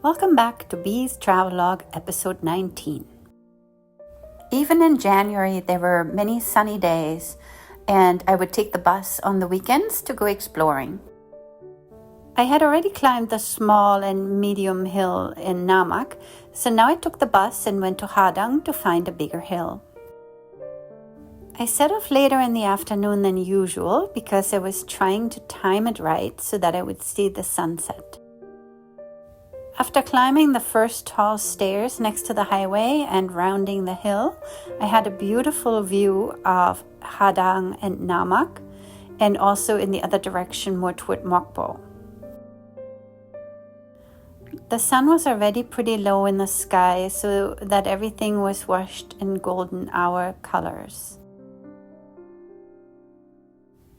Welcome back to Bee's Travelogue, episode 19. Even in January, there were many sunny days, and I would take the bus on the weekends to go exploring. I had already climbed the small and medium hill in Namak, so now I took the bus and went to Hadang to find a bigger hill. I set off later in the afternoon than usual because I was trying to time it right so that I would see the sunset. After climbing the first tall stairs next to the highway and rounding the hill, I had a beautiful view of Hadang and Namak, and also in the other direction more toward Mokpo. The sun was already pretty low in the sky, so that everything was washed in golden hour colors.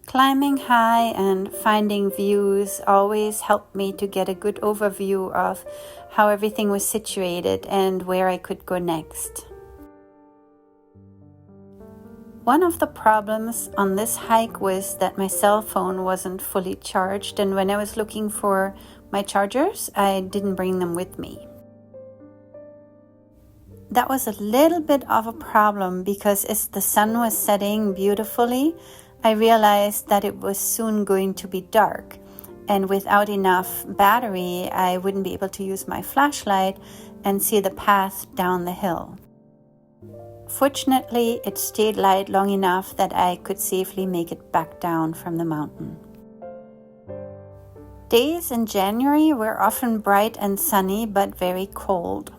Climbing high and finding views always helped me to get a good overview of how everything was situated and where I could go next. One of the problems on this hike was that my cell phone wasn't fully charged, and when I was looking for my chargers, I didn't bring them with me. That was a little bit of a problem because as the sun was setting beautifully, I realized that it was soon going to be dark, and without enough battery, I wouldn't be able to use my flashlight and see the path down the hill. Fortunately, it stayed light long enough that I could safely make it back down from the mountain. Days in January were often bright and sunny, but very cold.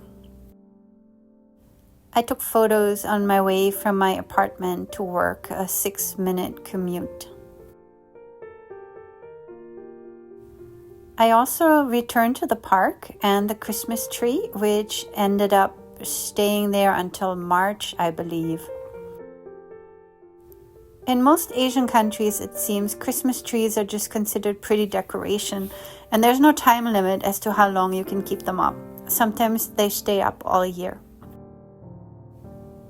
I took photos on my way from my apartment to work, a 6-minute commute. I also returned to the park and the Christmas tree, which ended up staying there until March, I believe. In most Asian countries, it seems Christmas trees are just considered pretty decoration, and there's no time limit as to how long you can keep them up. Sometimes they stay up all year.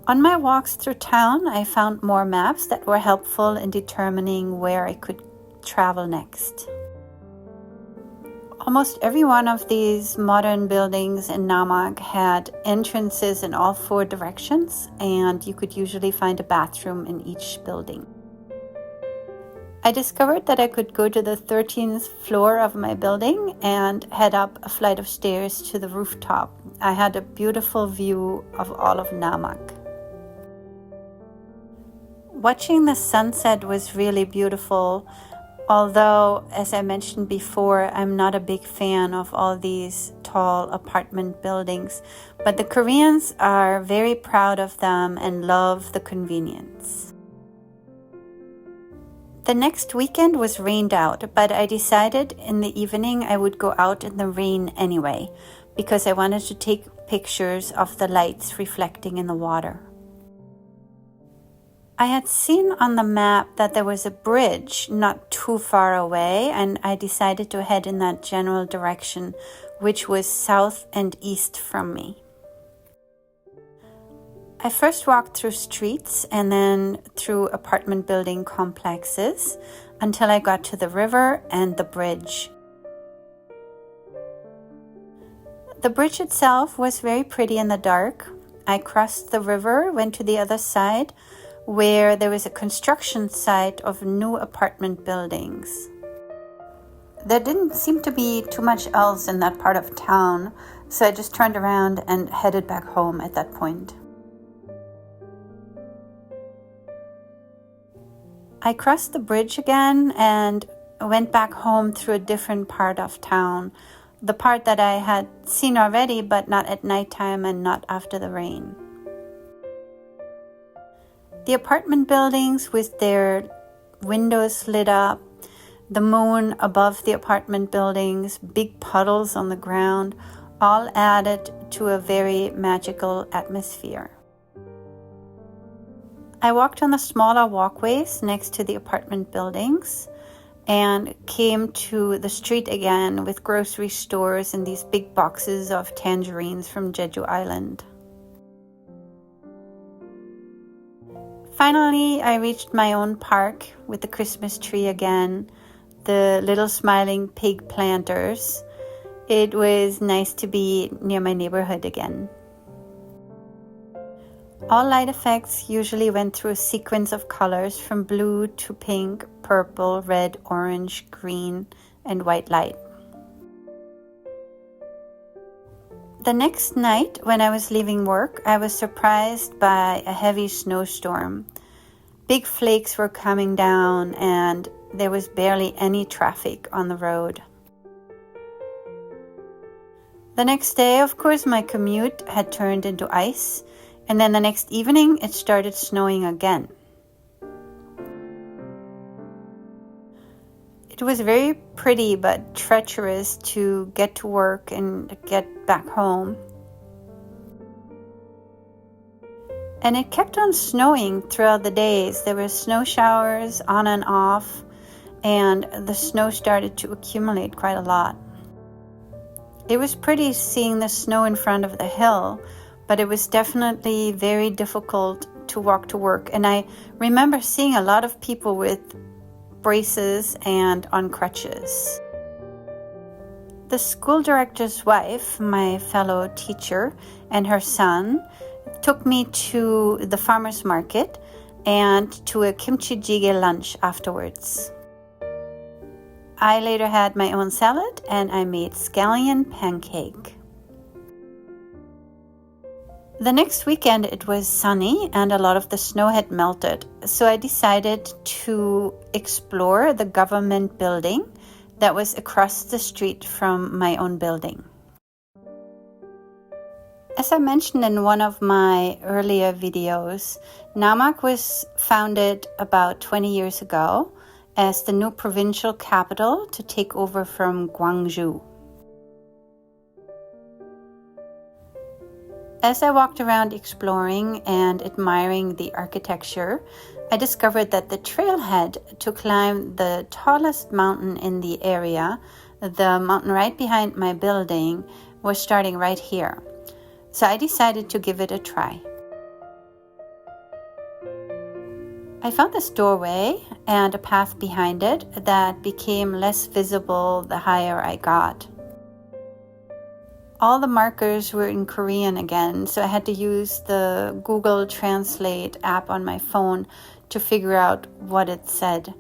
On my walks through town, I found more maps that were helpful in determining where I could travel next. Almost every one of these modern buildings in Namak had entrances in all 4 directions, and you could usually find a bathroom in each building. I discovered that I could go to the 13th floor of my building and head up a flight of stairs to the rooftop. I had a beautiful view of all of Namak. Watching the sunset was really beautiful, although, as I mentioned before, I'm not a big fan of all these tall apartment buildings, but the Koreans are very proud of them and love the convenience. The next weekend was rained out, but I decided in the evening I would go out in the rain anyway, because I wanted to take pictures of the lights reflecting in the water. I had seen on the map that there was a bridge not too far away, and I decided to head in that general direction, which was south and east from me. I first walked through streets and then through apartment building complexes until I got to the river and the bridge. The bridge itself was very pretty in the dark. I crossed the river, went to the other side, where there was a construction site of new apartment buildings. There didn't seem to be too much else in that part of town, so I just turned around and headed back home at that point. I crossed the bridge again and went back home through a different part of town, the part that I had seen already, but not at nighttime and not after the rain. The apartment buildings with their windows lit up, the moon above the apartment buildings, big puddles on the ground, all added to a very magical atmosphere. I walked on the smaller walkways next to the apartment buildings and came to the street again with grocery stores and these big boxes of tangerines from Jeju Island. Finally, I reached my own park with the Christmas tree again, the little smiling pig planters, It was nice to be near my neighborhood again. All light effects usually went through a sequence of colors from blue to pink, purple, red, orange, green, and white light. The next night, when I was leaving work, I was surprised by a heavy snowstorm. Big flakes were coming down and there was barely any traffic on the road. The next day, of course, my commute had turned into ice, and then the next evening it started snowing again. It was very pretty but treacherous to get to work and get back home. And it kept on snowing throughout the days. There were snow showers on and off, and the snow started to accumulate quite a lot. It was pretty seeing the snow in front of the hill, but it was definitely very difficult to walk to work. And I remember seeing a lot of people with braces and on crutches. The school director's wife, my fellow teacher, and her son took me to the farmer's market and to a kimchi jjigae lunch afterwards. I later had my own salad and I made scallion pancake. The next weekend it was sunny and a lot of the snow had melted, so I decided to explore the government building that was across the street from my own building. As I mentioned in one of my earlier videos, Namak was founded about 20 years ago as the new provincial capital to take over from Gwangju. As I walked around exploring and admiring the architecture, I discovered that the trailhead to climb the tallest mountain in the area, the mountain right behind my building, was starting right here. So I decided to give it a try. I found this doorway and a path behind it that became less visible the higher I got. All the markers were in Korean again, so I had to use the Google Translate app on my phone to figure out what it said.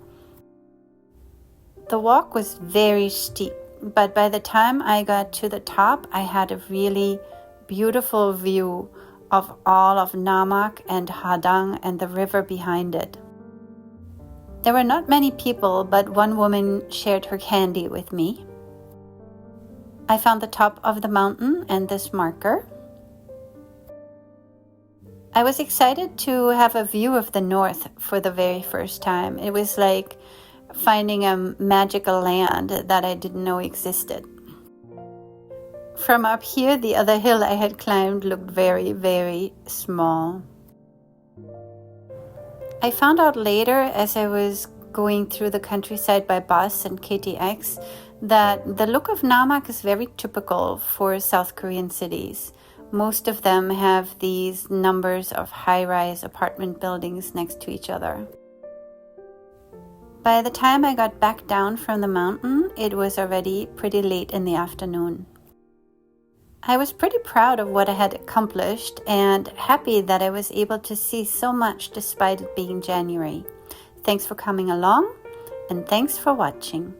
The walk was very steep, but by the time I got to the top, I had a really beautiful view of all of Namak and Hadang and the river behind it. There were not many people, but one woman shared her candy with me. I found the top of the mountain and this marker. I was excited to have a view of the north for the very first time. It was like finding a magical land that I didn't know existed. From up here, the other hill I had climbed looked very, very small. I found out later, as I was going through the countryside by bus and KTX, that the look of Namak is very typical for South Korean cities. Most of them have these numbers of high-rise apartment buildings next to each other. By the time I got back down from the mountain, it was already pretty late in the afternoon. I was pretty proud of what I had accomplished and happy that I was able to see so much despite it being January. Thanks for coming along, and thanks for watching.